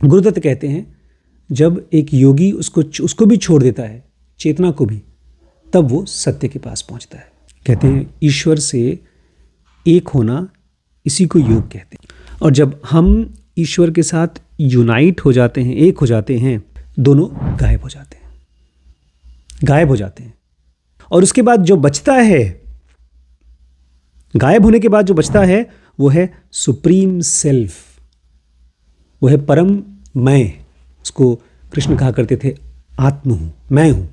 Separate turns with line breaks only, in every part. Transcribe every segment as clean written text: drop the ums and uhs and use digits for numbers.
गुरुदत्त कहते हैं जब एक योगी उसको भी छोड़ देता है, चेतना को भी, तब वो सत्य के पास पहुंचता है। कहते हैं ईश्वर से एक होना, इसी को योग कहते हैं। और जब हम ईश्वर के साथ यूनाइट हो जाते हैं, एक हो जाते हैं, दोनों गायब हो जाते हैं। और उसके बाद जो बचता है, गायब होने के बाद जो बचता है, वो है सुप्रीम सेल्फ, वो है परम मैं। उसको कृष्ण कहा करते थे आत्म हूं, मैं हूं।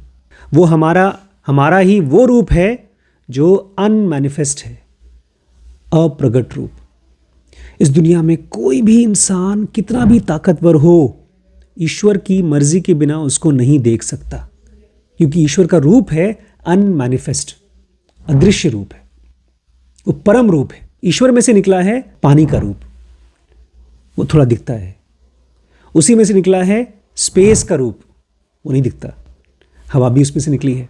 वो हमारा ही वो रूप है जो अनमैनिफेस्ट है, अप्रगट रूप। इस दुनिया में कोई भी इंसान कितना भी ताकतवर हो, ईश्वर की मर्जी के बिना उसको नहीं देख सकता, क्योंकि ईश्वर का रूप है अनमैनिफेस्ट, अदृश्य रूप है, वो परम रूप है। ईश्वर में से निकला है पानी का रूप, वो थोड़ा दिखता है। उसी में से निकला है स्पेस का रूप, वो नहीं दिखता। हवा भी उसमें से निकली है,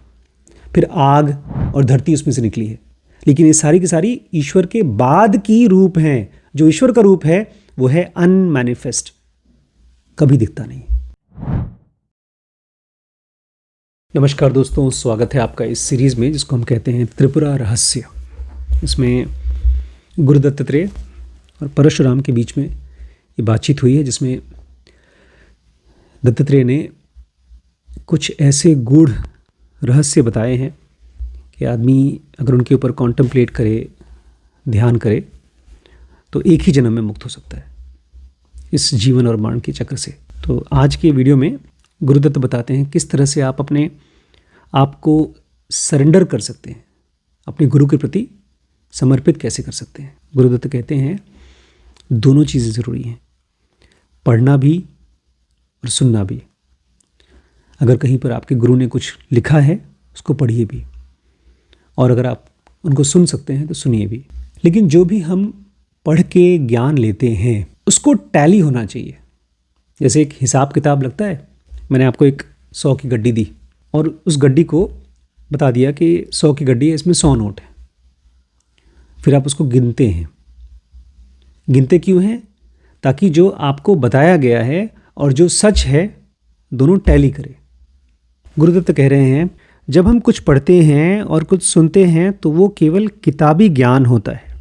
फिर आग और धरती उसमें से निकली है। लेकिन ये सारी की सारी ईश्वर के बाद की रूप हैं। जो ईश्वर का रूप है वो है अनमैनिफेस्ट, कभी दिखता नहीं। नमस्कार दोस्तों, स्वागत है आपका इस सीरीज में जिसको हम कहते हैं त्रिपुरा रहस्य। इसमें गुरु दत्तात्रेय और परशुराम के बीच में ये बातचीत हुई है, जिसमें दत्तात्रेय ने कुछ ऐसे गूढ़ रहस्य बताए हैं कि आदमी अगर उनके ऊपर कॉन्टेम्पलेट करे, ध्यान करे, तो एक ही जन्म में मुक्त हो सकता है इस जीवन और मरण के चक्र से। तो आज के वीडियो में गुरुदत्त बताते हैं किस तरह से आप अपने आप को सरेंडर कर सकते हैं, अपने गुरु के प्रति समर्पित कैसे कर सकते हैं। गुरुदत्त कहते हैं दोनों चीज़ें ज़रूरी हैं, पढ़ना भी और सुनना भी। अगर कहीं पर आपके गुरु ने कुछ लिखा है उसको पढ़िए भी, और अगर आप उनको सुन सकते हैं तो सुनिए भी। लेकिन जो भी हम पढ़ के ज्ञान लेते हैं उसको टैली होना चाहिए। जैसे एक हिसाब किताब लगता है, मैंने आपको एक 100 की गड्डी दी और उस गड्डी को बता दिया कि 100 की गड्डी है, इसमें 100 नोट है। फिर आप उसको गिनते हैं। गिनते क्यों हैं? ताकि जो आपको बताया गया है और जो सच है दोनों टैली करे। गुरुदत्त कह रहे हैं जब हम कुछ पढ़ते हैं और कुछ सुनते हैं तो वो केवल किताबी ज्ञान होता है।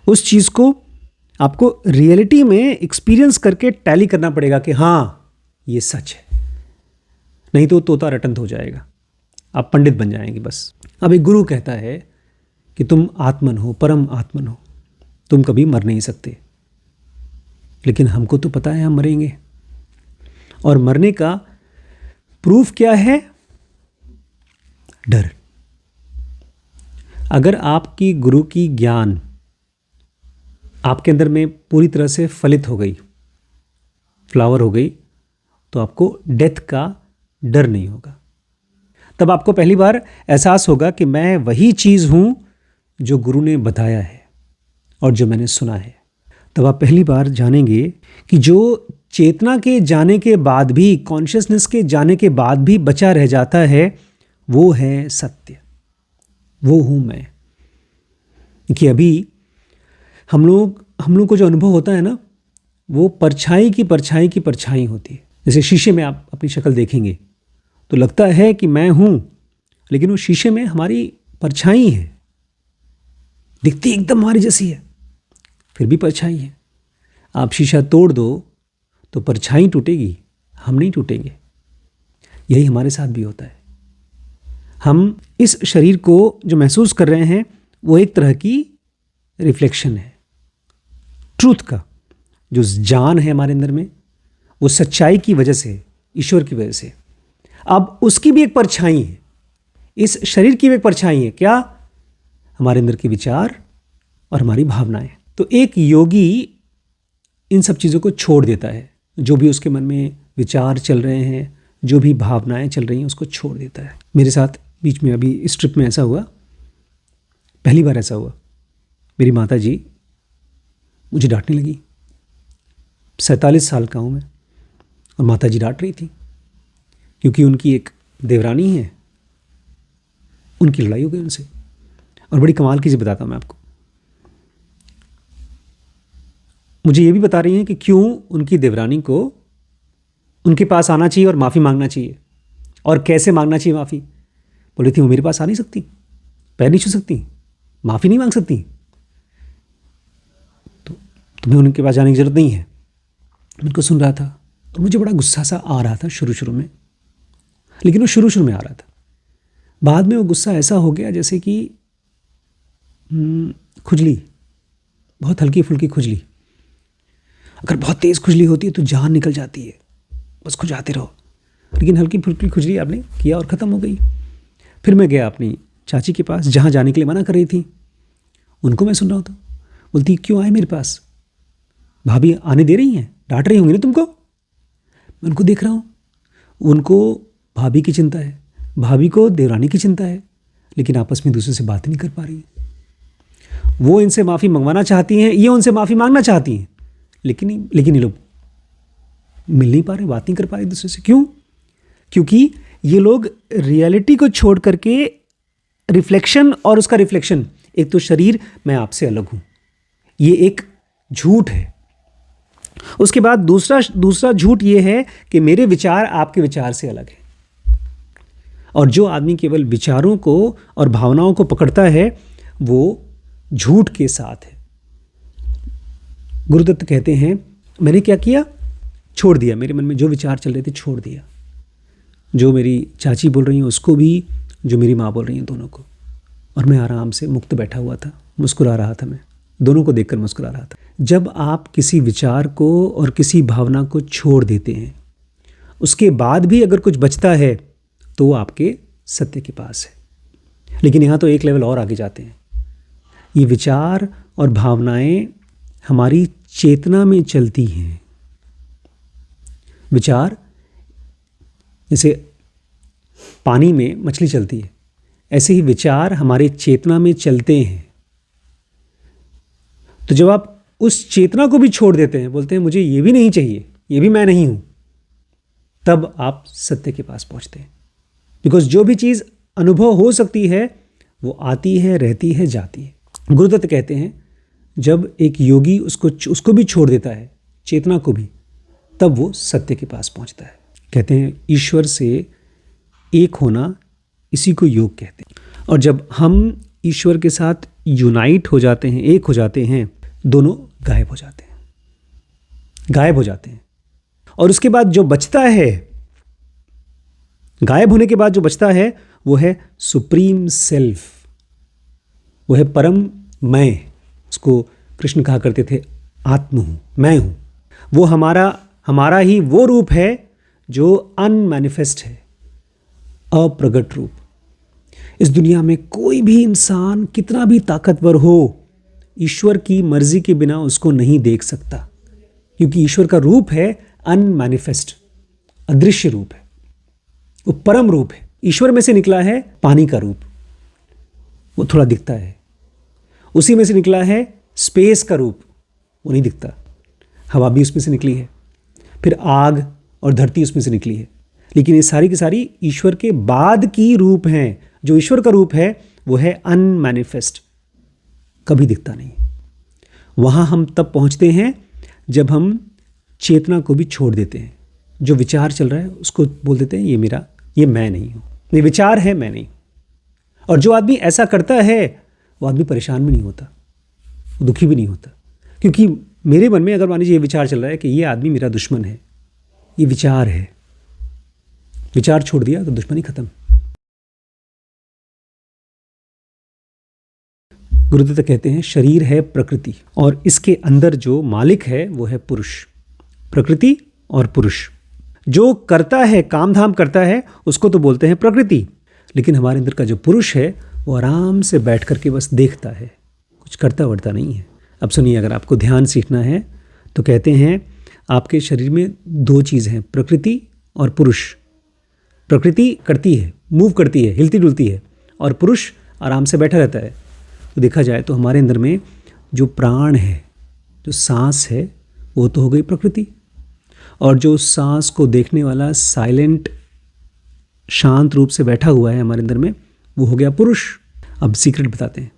उस चीज़ को आपको रियलिटी में एक्सपीरियंस करके टैली करना पड़ेगा कि हाँ ये सच है, नहीं तो तोता रटंत हो जाएगा, आप पंडित बन जाएंगे बस। अब एक गुरु कहता है कि तुम आत्मन हो, परम आत्मन हो, तुम कभी मर नहीं सकते। लेकिन हमको तो पता है हम मरेंगे, और मरने का प्रूफ क्या है? डर। अगर आपकी गुरु की ज्ञान आपके अंदर में पूरी तरह से फलित हो गई, फ्लावर हो गई, तो आपको डेथ का डर नहीं होगा। तब आपको पहली बार एहसास होगा कि मैं वही चीज़ हूँ जो गुरु ने बताया है और जो मैंने सुना है। तब आप पहली बार जानेंगे कि जो चेतना के जाने के बाद भी, कॉन्शियसनेस के जाने के बाद भी बचा रह जाता है, वो है सत्य, वो हूँ मैं। कि अभी हम लोग को जो अनुभव होता है ना, वो परछाई की परछाई होती है। जैसे शीशे में आप अपनी शक्ल देखेंगे तो लगता है कि मैं हूँ, लेकिन वो शीशे में हमारी परछाई है, दिखती एकदम हमारी जैसी है, फिर भी परछाई है। आप शीशा तोड़ दो तो परछाई टूटेगी, हम नहीं टूटेंगे। यही हमारे साथ भी होता है। हम इस शरीर को जो महसूस कर रहे हैं वो एक तरह की रिफ्लेक्शन है ट्रूथ का। जो जान है हमारे अंदर में, वो सच्चाई की वजह से, ईश्वर की वजह से। अब उसकी भी एक परछाई है, इस शरीर की भी एक परछाई है। क्या? हमारे अंदर के विचार और हमारी भावनाएं। तो एक योगी इन सब चीज़ों को छोड़ देता है। जो भी उसके मन में विचार चल रहे हैं, जो भी भावनाएं चल रही हैं, उसको छोड़ देता है। मेरे साथ बीच में अभी इस ट्रिप में ऐसा हुआ, पहली बार ऐसा हुआ। मेरी माता जी मुझे डांटने लगी। 47 साल का हूँ मैं, और माता जी डांट रही थी क्योंकि उनकी एक देवरानी है, उनकी लड़ाई हो गई उनसे। और बड़ी कमाल की चीज़ बताता हूँ मैं आपको। मुझे ये भी बता रही हैं कि क्यों उनकी देवरानी को उनके पास आना चाहिए और माफ़ी मांगना चाहिए, और कैसे मांगना चाहिए माफ़ी। बोली थी वो मेरे पास आ नहीं सकती, पैर नहीं छू सकती, माफ़ी नहीं मांग सकती, तो तुम्हें उनके पास जाने की ज़रूरत नहीं है। मैं उनको सुन रहा था और मुझे बड़ा गुस्सा सा आ रहा था शुरू में, लेकिन वो शुरू में आ रहा था। बाद में वो गुस्सा ऐसा हो गया जैसे कि खुजली, बहुत हल्की फुल्की खुजली। अगर बहुत तेज़ खुजली होती है तो जान निकल जाती है, बस खुजाते रहो, लेकिन हल्की फुल्की खुजली आपने किया और ख़त्म हो गई। फिर मैं गया अपनी चाची के पास, जहाँ जाने के लिए मना कर रही थी। उनको मैं सुन रहा होता, बोलती क्यों आए मेरे पास, भाभी आने दे रही हैं, डांट रही होंगी ना तुमको। मैं उनको देख रहा हूँ, उनको भाभी की चिंता है, भाभी को देवरानी की चिंता है, लेकिन आपस में दूसरे से बात नहीं कर पा रही है। वो इनसे माफ़ी मंगवाना चाहती हैं, ये उनसे माफ़ी मांगना चाहती हैं, लेकिन ये लोग मिल नहीं पा रहे, बात नहीं कर पा रहे दूसरे से। क्यों? क्योंकि ये लोग रियलिटी को छोड़ करके रिफ्लेक्शन और उसका रिफ्लेक्शन, एक तो शरीर मैं आपसे अलग हूँ, ये एक झूठ है। उसके बाद दूसरा झूठ ये है कि मेरे विचार आपके विचार से अलग है। और जो आदमी केवल विचारों को और भावनाओं को पकड़ता है वो झूठ के साथ है। गुरुदत्त कहते हैं मैंने क्या किया, छोड़ दिया, मेरे मन में जो विचार चल रहे थे छोड़ दिया, जो मेरी चाची बोल रही हैं उसको भी, जो मेरी माँ बोल रही हैं दोनों को, और मैं आराम से मुक्त बैठा हुआ था, मुस्कुरा रहा था, मैं दोनों को देखकर मुस्कुरा रहा था। जब आप किसी विचार को और किसी भावना को छोड़ देते हैं, उसके बाद भी अगर कुछ बचता है तो वो आपके सत्य के पास है। लेकिन यहाँ तो एक लेवल और आगे जाते हैं। ये विचार और भावनाएं हमारी चेतना में चलती हैं। विचार जैसे पानी में मछली चलती है, ऐसे ही विचार हमारे चेतना में चलते हैं। तो जब आप उस चेतना को भी छोड़ देते हैं, बोलते हैं मुझे ये भी नहीं चाहिए, ये भी मैं नहीं हूं, तब आप सत्य के पास पहुंचते हैं। बिकॉज जो भी चीज़ अनुभव हो सकती है वो आती है, रहती है, जाती है। गुरुदत्त कहते हैं जब एक योगी उसको भी छोड़ देता है, चेतना को भी, तब वो सत्य के पास पहुंचता है। कहते हैं ईश्वर से एक होना, इसी को योग कहते हैं। और जब हम ईश्वर के साथ यूनाइट हो जाते हैं, एक हो जाते हैं, दोनों गायब हो जाते हैं, गायब हो जाते हैं। और उसके बाद जो बचता है, गायब होने के बाद जो बचता है वो है सुप्रीम सेल्फ, वो है परम मैं। उसको कृष्ण कहा करते थे आत्म हूँ, मैं हूँ। वो हमारा ही वो रूप है जो अनमैनिफेस्ट है, अप्रगट रूप। इस दुनिया में कोई भी इंसान कितना भी ताकतवर हो, ईश्वर की मर्जी के बिना उसको नहीं देख सकता, क्योंकि ईश्वर का रूप है अनमैनिफेस्ट, अदृश्य रूप है, वो परम रूप है। ईश्वर में से निकला है पानी का रूप, वो थोड़ा दिखता है। उसी में से निकला है स्पेस का रूप, वो नहीं दिखता। हवा भी उसमें से निकली है, फिर आग और धरती उसमें से निकली है। लेकिन ये सारी की सारी ईश्वर के बाद की रूप हैं। जो ईश्वर का रूप है वो है अनमैनिफेस्ट, कभी दिखता नहीं। वहाँ हम तब पहुँचते हैं जब हम चेतना को भी छोड़ देते हैं। जो विचार चल रहा है उसको बोल देते हैं ये मैं नहीं हूँ, ये विचार है, मैं नहीं। और जो आदमी ऐसा करता है वो आदमी परेशान भी नहीं होता, वो दुखी भी नहीं होता, क्योंकि मेरे मन में अगर मान लीजिए ये विचार चल रहा है कि ये आदमी मेरा दुश्मन है, ये विचार है, विचार छोड़ दिया तो दुश्मनी खत्म। गुरुदत्त कहते हैं शरीर है प्रकृति और इसके अंदर जो मालिक है वो है पुरुष। प्रकृति और पुरुष, जो करता है, काम धाम करता है, उसको तो बोलते हैं प्रकृति। लेकिन हमारे अंदर का जो पुरुष है वो आराम से बैठ करके बस देखता है, कुछ करता वर्ता नहीं है। अब सुनिए, अगर आपको ध्यान सीखना है तो कहते हैं आपके शरीर में दो चीज़ हैं, प्रकृति और पुरुष। प्रकृति करती है, मूव करती है, हिलती डुलती है, और पुरुष आराम से बैठा रहता है। तो देखा जाए तो हमारे अंदर में जो प्राण है, जो सांस है, वो तो हो गई प्रकृति, और जो सांस को देखने वाला साइलेंट शांत रूप से बैठा हुआ है हमारे अंदर में, वो हो गया पुरुष। अब सीक्रेट बताते हैं,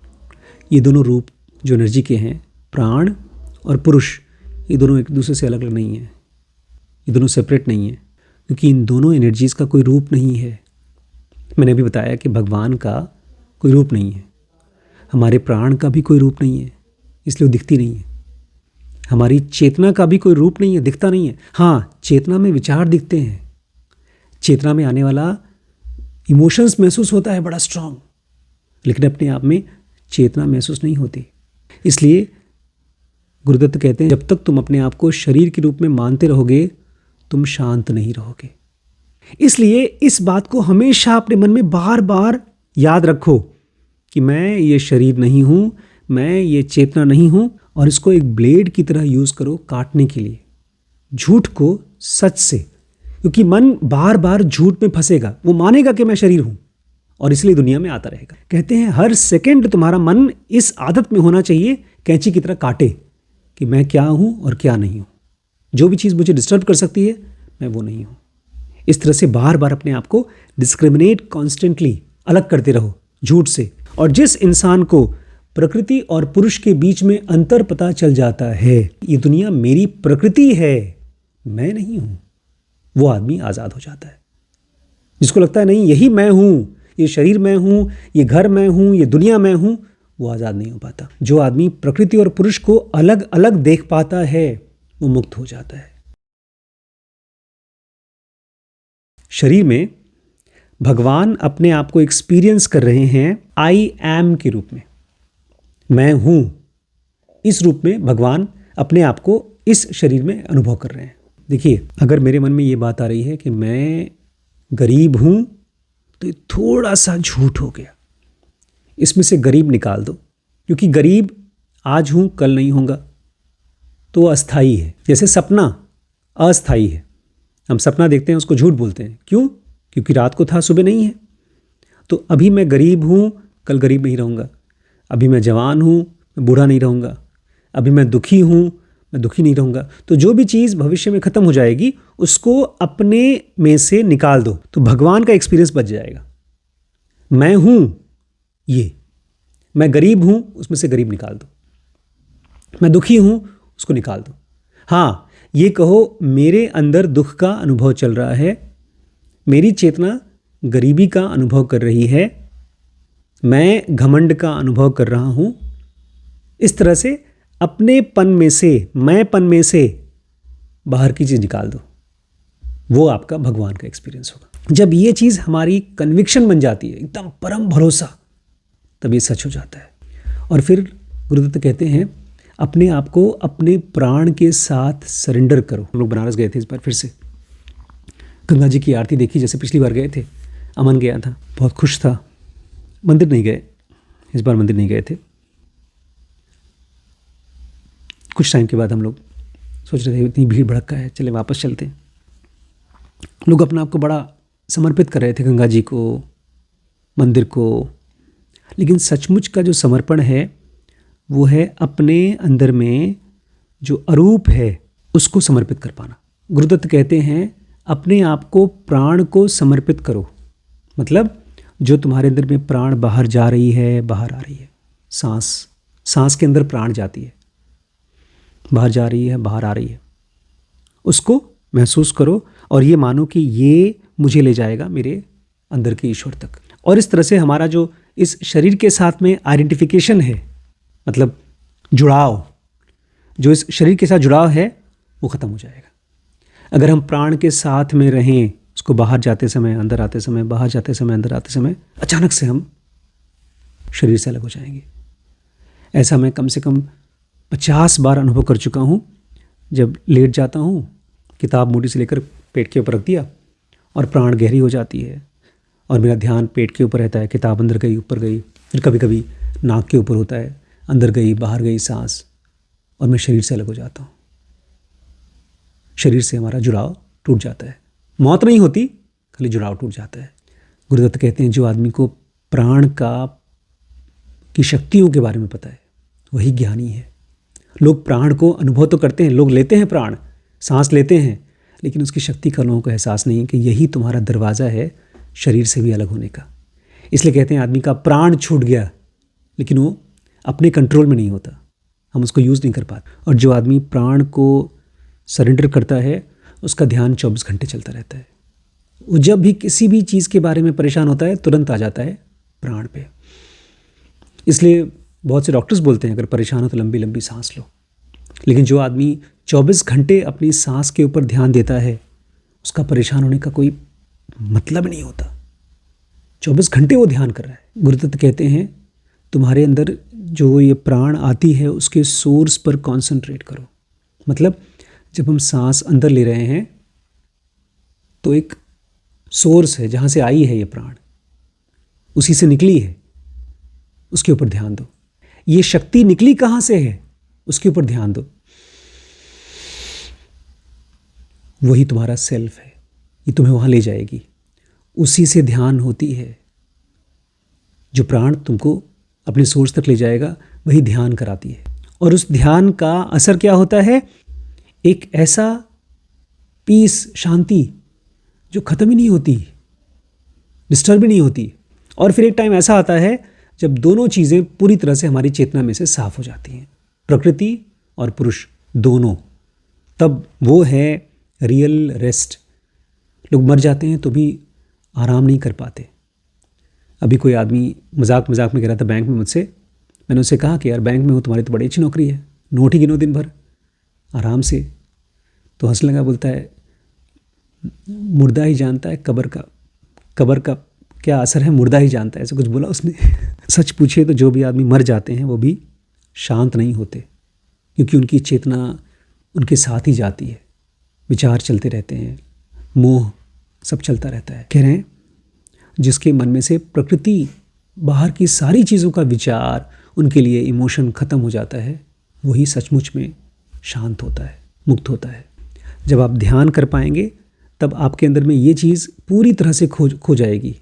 ये दोनों रूप जो एनर्जी के हैं, प्राण और पुरुष, ये दोनों एक दूसरे से अलग अलग नहीं है, ये दोनों सेपरेट नहीं है, क्योंकि इन दोनों एनर्जीज़ का कोई रूप नहीं है। मैंने अभी बताया कि भगवान का कोई रूप नहीं है, हमारे प्राण का भी कोई रूप नहीं है, इसलिए वो दिखती नहीं है। हमारी चेतना का भी कोई रूप नहीं है, दिखता नहीं है। हाँ, चेतना में विचार दिखते हैं, चेतना में आने वाला इमोशंस महसूस होता है बड़ा स्ट्रांग, लेकिन अपने आप में चेतना महसूस नहीं होती। इसलिए गुरुदत्त कहते हैं, जब तक तुम अपने आप को शरीर के रूप में मानते रहोगे, तुम शांत नहीं रहोगे। इसलिए इस बात को हमेशा अपने मन में बार बार याद रखो कि मैं ये शरीर नहीं हूँ, मैं ये चेतना नहीं हूँ, और इसको एक ब्लेड की तरह यूज़ करो काटने के लिए, झूठ को सच से। क्योंकि मन बार बार झूठ में फंसेगा, वो मानेगा कि मैं शरीर हूँ, और इसलिए दुनिया में आता रहेगा। कहते हैं हर सेकंड तुम्हारा मन इस आदत में होना चाहिए, कैंची की तरह काटे कि मैं क्या हूँ और क्या नहीं हूँ। जो भी चीज़ मुझे डिस्टर्ब कर सकती है, मैं वो नहीं हूँ। इस तरह से बार बार अपने आप को डिस्क्रिमिनेट कॉन्स्टेंटली अलग करते रहो झूठ से। और जिस इंसान को प्रकृति और पुरुष के बीच में अंतर पता चल जाता है, ये दुनिया मेरी प्रकृति है, मैं नहीं हूँ, वो आदमी आज़ाद हो जाता है। जिसको लगता है नहीं यही मैं हूँ, ये शरीर मैं हूँ, ये घर मैं हूँ, ये दुनिया मैं हूँ, वो आज़ाद नहीं हो पाता। जो आदमी प्रकृति और पुरुष को अलग अलग देख पाता है, वो मुक्त हो जाता है। शरीर में भगवान अपने आप को एक्सपीरियंस कर रहे हैं आई एम के रूप में, मैं हूँ। इस रूप में भगवान अपने आप को इस शरीर में अनुभव कर रहे हैं। देखिए, अगर मेरे मन में ये बात आ रही है कि मैं गरीब हूँ, तो ये थोड़ा सा झूठ हो गया। इसमें से गरीब निकाल दो, क्योंकि गरीब आज हूँ कल नहीं होगा, तो अस्थाई है। जैसे सपना अस्थाई है, हम सपना देखते हैं उसको झूठ बोलते हैं। क्यों? क्योंकि रात को था, सुबह नहीं है। तो अभी मैं गरीब हूँ, कल गरीब नहीं रहूँगा। अभी मैं जवान हूँ, मैं बूढ़ा नहीं रहूँगा। अभी मैं दुखी हूँ, मैं दुखी नहीं रहूँगा। तो जो भी चीज़ भविष्य में ख़त्म हो जाएगी, उसको अपने में से निकाल दो, तो भगवान का एक्सपीरियंस बच जाएगा। मैं हूँ ये, मैं गरीब हूँ, उसमें से गरीब निकाल दो। मैं दुखी हूँ, उसको निकाल दो। हाँ, ये कहो मेरे अंदर दुख का अनुभव चल रहा है, मेरी चेतना गरीबी का अनुभव कर रही है, मैं घमंड का अनुभव कर रहा हूँ। इस तरह से अपने पन में से, मैं पन में से बाहर की चीज़ निकाल दो, वो आपका भगवान का एक्सपीरियंस होगा। जब ये चीज़ हमारी कन्विक्शन बन जाती है, एकदम परम भरोसा, तब ये सच हो जाता है। और फिर गुरुदत्त कहते हैं अपने आप को अपने प्राण के साथ सरेंडर करो। हम लोग बनारस गए थे इस बार, फिर से गंगा जी की आरती देखी, जैसे पिछली बार गए थे। अमन गया था, बहुत खुश था। मंदिर नहीं गए, इस बार मंदिर नहीं गए थे। कुछ टाइम के बाद हम लोग सोच रहे थे इतनी भीड़ भड़का है, चले वापस चलते हैं। लोग अपने आप को बड़ा समर्पित कर रहे थे गंगा जी को, मंदिर को। लेकिन सचमुच का जो समर्पण है, वो है अपने अंदर में जो अरूप है उसको समर्पित कर पाना। गुरुदत्त कहते हैं अपने आप को प्राण को समर्पित करो। मतलब जो तुम्हारे अंदर में प्राण बाहर जा रही है, बाहर आ रही है, सांस के अंदर प्राण जाती है, बाहर जा रही है, बाहर आ रही है, उसको महसूस करो और ये मानो कि ये मुझे ले जाएगा मेरे अंदर के ईश्वर तक। और इस तरह से हमारा जो इस शरीर के साथ में आइडेंटिफिकेशन है, मतलब जुड़ाव, जो इस शरीर के साथ जुड़ाव है, वो ख़त्म हो जाएगा। अगर हम प्राण के साथ में रहें, उसको बाहर जाते समय, अंदर आते समय, बाहर जाते समय, अंदर आते समय, अचानक से हम शरीर से अलग हो जाएंगे। ऐसा मैं कम से कम 50 बार अनुभव कर चुका हूँ। जब लेट जाता हूँ, किताब मूडी से लेकर पेट के ऊपर रख दिया और प्राण गहरी हो जाती है और मेरा ध्यान पेट के ऊपर रहता है, किताब अंदर गई, ऊपर गई, फिर कभी कभी नाक के ऊपर होता है, अंदर गई, बाहर गई सांस, और मैं शरीर से अलग हो जाता हूँ। शरीर से हमारा जुड़ाव टूट जाता है। मौत नहीं होती, खाली जुड़ाव टूट जाता है। गुरुदत्त कहते हैं जो आदमी को प्राण की शक्तियों के बारे में पता है, वही ज्ञानी है। लोग प्राण को अनुभव तो करते हैं, लोग लेते हैं प्राण, सांस लेते हैं, लेकिन उसकी शक्ति का लोगों को एहसास नहीं कि यही तुम्हारा दरवाज़ा है शरीर से भी अलग होने का। इसलिए कहते हैं आदमी का प्राण छूट गया, लेकिन वो अपने कंट्रोल में नहीं होता। हम उसको यूज़ नहीं कर पाते। और जो आदमी प्राण को सरेंडर करता है उसका ध्यान 24 घंटे चलता रहता है। वो जब भी किसी भी चीज़ के बारे में परेशान होता है तुरंत आ जाता है प्राण पे। इसलिए बहुत से डॉक्टर्स बोलते हैं अगर परेशान हो तो लंबी लंबी सांस लो। लेकिन जो आदमी 24 घंटे अपनी सांस के ऊपर ध्यान देता है उसका परेशान होने का कोई मतलब नहीं होता। 24 घंटे वो ध्यान कर रहा है। गुरुदत्त कहते हैं तुम्हारे अंदर जो ये प्राण आती है उसके सोर्स पर कॉन्सेंट्रेट करो। मतलब जब हम सांस अंदर ले रहे हैं तो एक सोर्स है जहाँ से आई है ये प्राण, उसी से निकली है, उसके ऊपर ध्यान दो। ये शक्ति निकली कहाँ से है उसके ऊपर ध्यान दो। वही तुम्हारा सेल्फ है, ये तुम्हें वहाँ ले जाएगी। उसी से ध्यान होती है। जो प्राण तुमको अपने सोर्स तक ले जाएगा वही ध्यान कराती है। और उस ध्यान का असर क्या होता है? एक ऐसा पीस, शांति जो ख़त्म ही नहीं होती, डिस्टर्ब ही नहीं होती। और फिर एक टाइम ऐसा आता है जब दोनों चीज़ें पूरी तरह से हमारी चेतना में से साफ हो जाती हैं, प्रकृति और पुरुष दोनों। तब वो है रियल रेस्ट। लोग मर जाते हैं तो भी आराम नहीं कर पाते। अभी कोई आदमी मजाक मजाक में कह रहा था बैंक में मुझसे, मैंने उससे कहा कि यार बैंक में हो तुम्हारी तो बड़ी अच्छी नौकरी है, नोट ही गिनो दिन भर आराम से। तो हंसने लगा, बोलता है मुर्दा ही जानता है कब्र का क्या असर है, मुर्दा ही जानता है, ऐसा कुछ बोला उसने। सच पूछिए तो जो भी आदमी मर जाते हैं वो भी शांत नहीं होते, क्योंकि उनकी चेतना उनके साथ ही जाती है। विचार चलते रहते हैं, मोह सब चलता रहता है। कह रहे हैं जिसके मन में से प्रकृति, बाहर की सारी चीज़ों का विचार, उनके लिए इमोशन ख़त्म हो जाता है, वही सचमुच में शांत होता है, मुक्त होता है। जब आप ध्यान कर पाएंगे तब आपके अंदर में ये चीज़ पूरी तरह से खो जाएगी।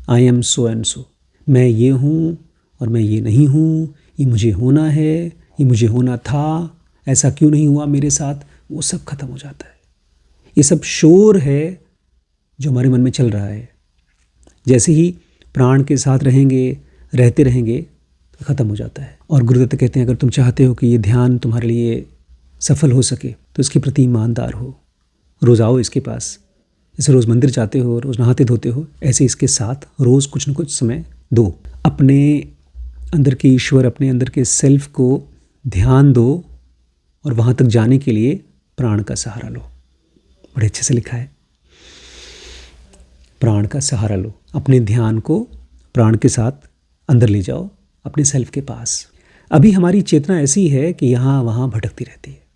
I am so and so, मैं ये हूँ और मैं ये नहीं हूँ, ये मुझे होना है, ये मुझे होना था, ऐसा क्यों नहीं हुआ मेरे साथ, वो सब खत्म हो जाता है। ये सब शोर है जो हमारे मन में चल रहा है। जैसे ही प्राण के साथ रहते रहेंगे तो ख़त्म हो जाता है। और गुरुदत्त कहते हैं अगर तुम चाहते हो कि ये ध्यान तुम्हारे लिए सफल हो सके तो इसके प्रति ईमानदार हो। रोज़ आओ इसके पास, जैसे रोज़ मंदिर जाते हो, रोज़ नहाते धोते हो, ऐसे इसके साथ रोज़ कुछ न कुछ समय दो। अपने अंदर के ईश्वर, अपने अंदर के सेल्फ को ध्यान दो और वहाँ तक जाने के लिए प्राण का सहारा लो। बड़े अच्छे से लिखा है, प्राण का सहारा लो। अपने ध्यान को प्राण के साथ अंदर ले जाओ, अपने सेल्फ के पास। अभी हमारी चेतना ऐसी है कि यहाँ वहाँ भटकती रहती है,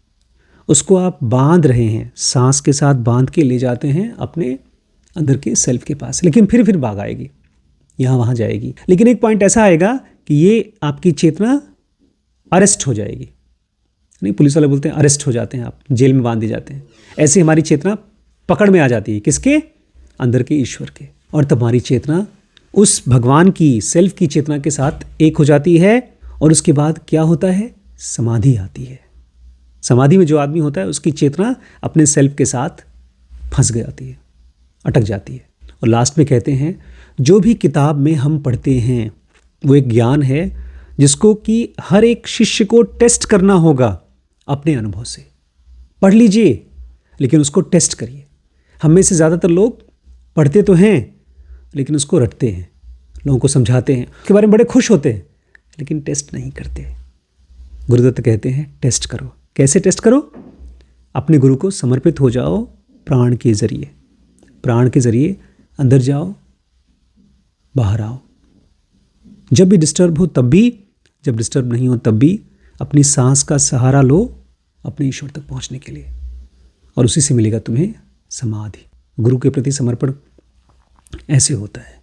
उसको आप बांध रहे हैं, सांस के साथ बांध के ले जाते हैं अपने अंदर के सेल्फ के पास, लेकिन फिर भाग आएगी, यहाँ वहाँ जाएगी। लेकिन एक पॉइंट ऐसा आएगा कि ये आपकी चेतना अरेस्ट हो जाएगी। नहीं, पुलिस वाले बोलते हैं अरेस्ट हो जाते हैं, आप जेल में बांध दिए जाते हैं। ऐसे हमारी चेतना पकड़ में आ जाती है, किसके? अंदर के ईश्वर के। और तब हमारी चेतना उस भगवान की, सेल्फ की चेतना के साथ एक हो जाती है। और उसके बाद क्या होता है? समाधि आती है। समाधि में जो आदमी होता है उसकी चेतना अपने सेल्फ के साथ फंस जाती है, अटक जाती है। और लास्ट में कहते हैं जो भी किताब में हम पढ़ते हैं वो एक ज्ञान है जिसको कि हर एक शिष्य को टेस्ट करना होगा अपने अनुभव से। पढ़ लीजिए लेकिन उसको टेस्ट करिए। हम में से ज़्यादातर लोग पढ़ते तो हैं लेकिन उसको रटते हैं, लोगों को समझाते हैं, उसके बारे में बड़े खुश होते हैं लेकिन टेस्ट नहीं करते। गुरुदत्त कहते हैं टेस्ट करो। कैसे टेस्ट करो? अपने गुरु को समर्पित हो जाओ प्राण के ज़रिए। प्राण के ज़रिए अंदर जाओ, बाहर आओ। जब भी डिस्टर्ब हो तब भी, जब डिस्टर्ब नहीं हो तब भी अपनी सांस का सहारा लो अपने ईश्वर तक पहुंचने के लिए, और उसी से मिलेगा तुम्हें समाधि। गुरु के प्रति समर्पण ऐसे होता है।